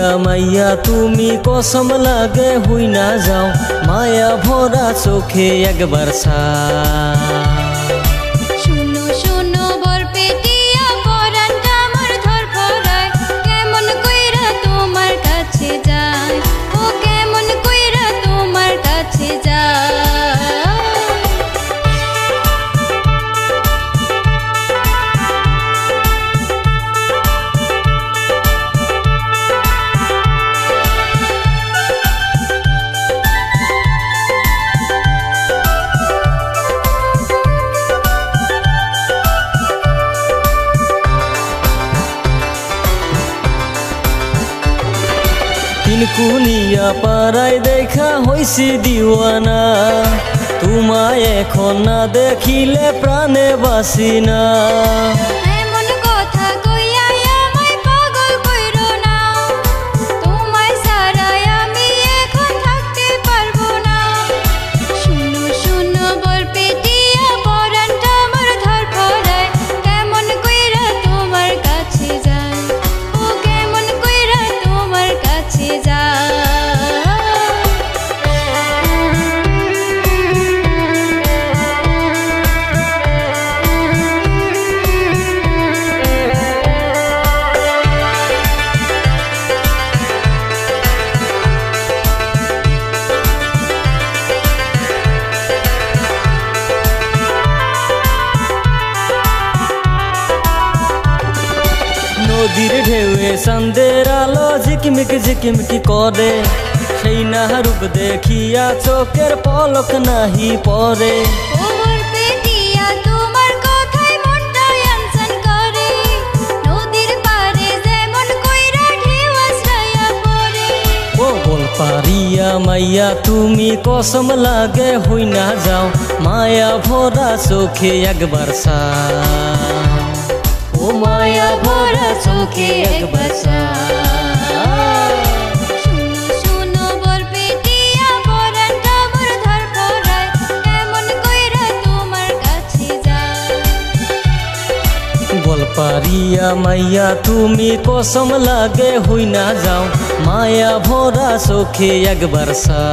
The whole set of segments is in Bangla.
কলিয়া মাইয়া তুমি কসম লাগে হই না যাও মায়া ভরা চোখে একবার চা কুনিয়া পাড়ায় দেখা হইছি দিওয়ানা তোমায় এখন না দেখিলে প্রাণে বাসি না এমন কথা কইয়া আমায় পাগল কইরো না তোমায় ছাড়া আমি এখন থাকতে পারবো না শুনো শুনো বরপেটিয়া পরানটা আমার ধরফরায় কেমন কইরা তোমার কাছে যায় ও কেমন কইরা তোমার কাছে যায় নদীর ঢেউয়ে চাঁদের আলো ঝিকিমিকি করে সেই না রূপ দেখিয়া চোখের পলক নাহি পরে তোমার কথায় মনটা আনসান করে নদীর পারে যেমন কইরা ঢেউ আশ্রয়া পড়ে ও বল পারিয়া মাইয়া তুমি কসম লাগে হই না যাও মায়া ভরা চোখে একবার চা ও মায়া ভরা চোখে একবার চা শুনো শুনো বরপেটিয়া পরানটা আমার ধরফরায় কেমন কইরা তোমার কাছে যায় বল পারিয়া মাইয়া তুমি কসম লাগে হই না যাও মায়া ভরা চোখে একবার চা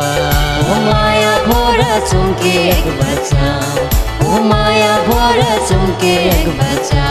ও মায়া ভরা চোখে একবার চা ও মায়া ভরা চোখে একবার চা।